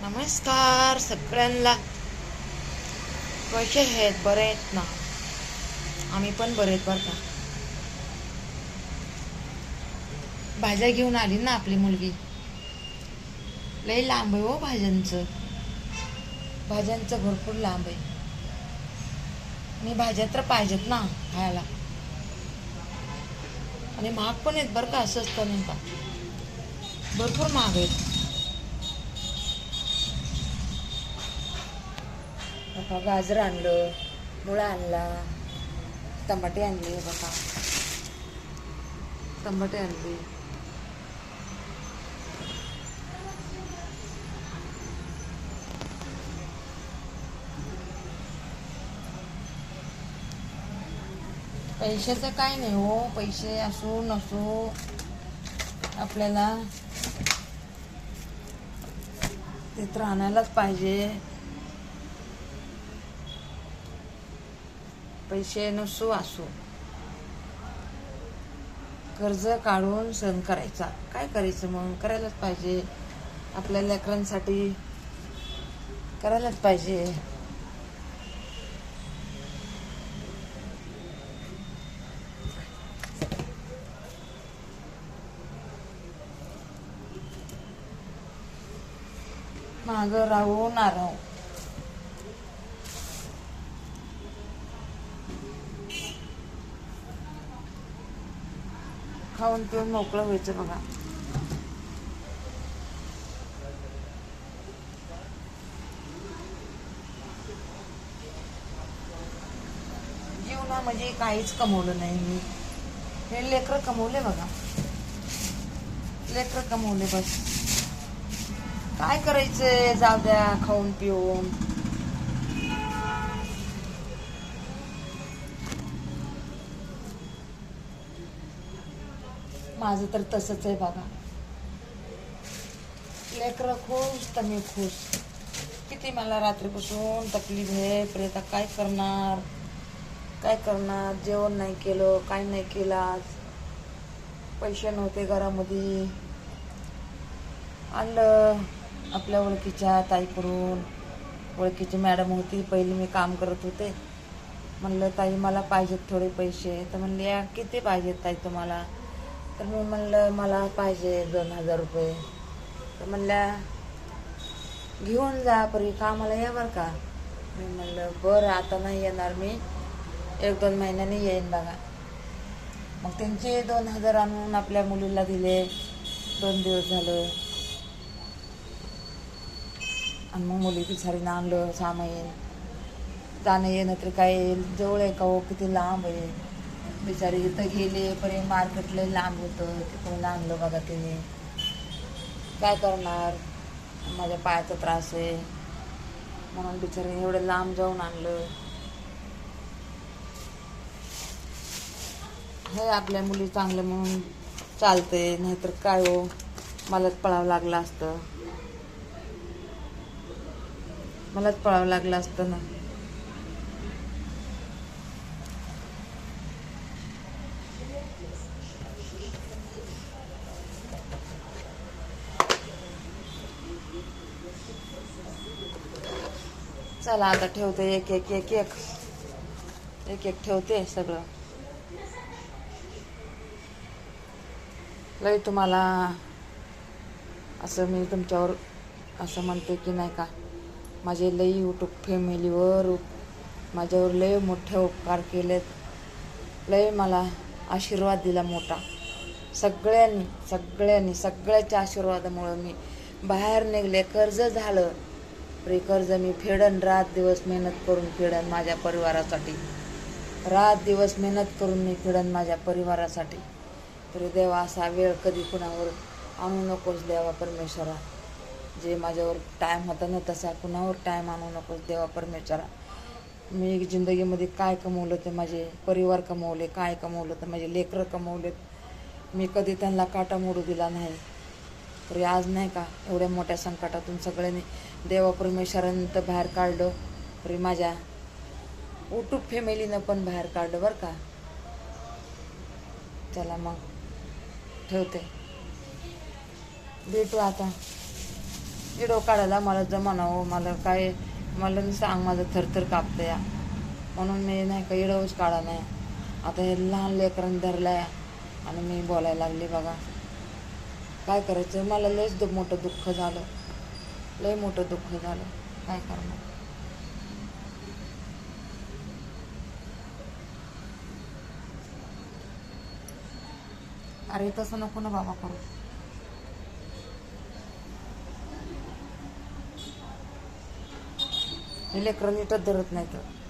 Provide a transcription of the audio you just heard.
नमस्कार सगळ्यांना. कसे आहेत? बरे आहेत ना? आम्ही पण बरे आहेत बरं का. भाज्या घेऊन आली ना आपली मुलगी. लय लांब आहे हो भाज्यांचं भरपूर लांब आहे. आणि भाज्या तर पाहिजेत ना खायला. आणि महाग पण आहेत बरं का, स्वस्त नाही का, भरपूर महाग आहेत. बघा, गाजर आणलं, मुळा आणला, टमाटे आणले बघा, टमाटे आणले. पैशाचं काय नाही हो, पैसे असो नसो आपल्याला ते तर आणायलाच पाहिजे. पैसे नसो असो, कर्ज काढून सण करायचा. काय करायचं मग, करायलाच पाहिजे. आपल्या लेकरांसाठी करायलाच पाहिजे. मागं राहू ना राहू, खाऊन पिऊन मोकळं व्हायचं बघा. जीवनामध्ये काहीच कमवलं नाही मी. हे लेकरं कमवले बघा, लेकरं कमवले बस. काय करायचंय, जाऊ द्या खाऊन पिऊन. माझं तर तसंच आहे बघा. लेकरं खुश तर मी खुश. किती मला रात्रीपासून तकलीफ आहे, पण आता काय करणार, काय करणार. जेवण नाही केलं, काय नाही केलं आज. पैसे नव्हते घरामध्ये. आणलं आपल्या ओळखीच्या ताईकडून. ओळखीची मॅडम होती, पहिली मी काम करत होते. म्हणलं ताई मला पाहिजेत थोडे पैसे. तर म्हणले या किती पाहिजेत ताई तुम्हाला. तर मी म्हणलं मला पाहिजे 2,000 रुपये. तर म्हणल्या घेऊन जा परी, कामाला या बरं का. मी म्हणलं बरं आता नाही येणार मी, 1-2 महिन्यांनी येईन बघा. मग त्यांचे 2,000 आणून आपल्या मुलीला दिले. 2 दिवस झालं. आणि मग मुली बिचारीनं आणलं सामान. जाणं येणं तर काय जवळ आहे का हो, किती लांब आहे. बिचारी इथं गेले पर्यंत मार्केटला लांब होतं, तिकडून आणलं बघा तिने. काय करणार, माझ्या पायाचा त्रास आहे म्हणून बिचारी एवढं लांब जाऊन आणलं. हे आपल्या मुली चांगलं म्हणून चालते, नाहीतर काय हो, मलाच पळावं लागलं असतं. मलाच पळावं लागलं असतं ना. चला आता ठेवते, एक एक एक एक एक एक ठेवते सगळं. लई तुम्हाला असं मी तुमच्यावर असं म्हणते की नाही का, माझे लई यूट्यूब फॅमिलीवर माझ्यावर लय मोठे उपकार केलेत. लय मला आशीर्वाद दिला मोठा. सगळ्यांनी सगळ्यांनी सगळ्याच्या आशीर्वादामुळं मी बाहेर निघले. कर्ज झालं तरी कर्ज मी फेडन, रात दिवस मेहनत करून फेडन माझ्या परिवारासाठी. रात दिवस मेहनत करून मी फेडन माझ्या परिवारासाठी. तरी देवा असा वेळ कधी कुणावर आणू नकोस देवा परमेश्वरा. जे माझ्यावर टाईम होता ना तसा कुणावर टाईम आणू नकोस देवा परमेश्वरा. मी जिंदगीमध्ये काय कमवलं ते माझे परिवार कमवले, काय कमवलं तर माझे लेकरं कमवलेत. मी कधी त्यांना काटा मोडू दिला नाही. तरी आज नाही का एवढ्या मोठ्या संकटातून सगळ्यांनी देवा परमेश्वरानं तर बाहेर काढलं. तरी माझ्या यूट्यूब फॅमिलीनं पण बाहेर काढलं बरं का. चला मग ठेवते, भेटू आता. व्हिडिओ काढायला मला जमानावं, मला काय, मला नुसतं अंग माझं थरथर कापतं या, म्हणून मी नाही का व्हिडिओच काढा नाही. आता हे लहान लेकरांनी धरलाय आणि मी बोलायला लागली बघा. काय करायचं, मला लयच मोठं दुःख झालं, लय मोठं दुःख झालं, काय करणार. अरे तसं नको ना बाबा करू. हे लेकरं नीटच धरत नाही तर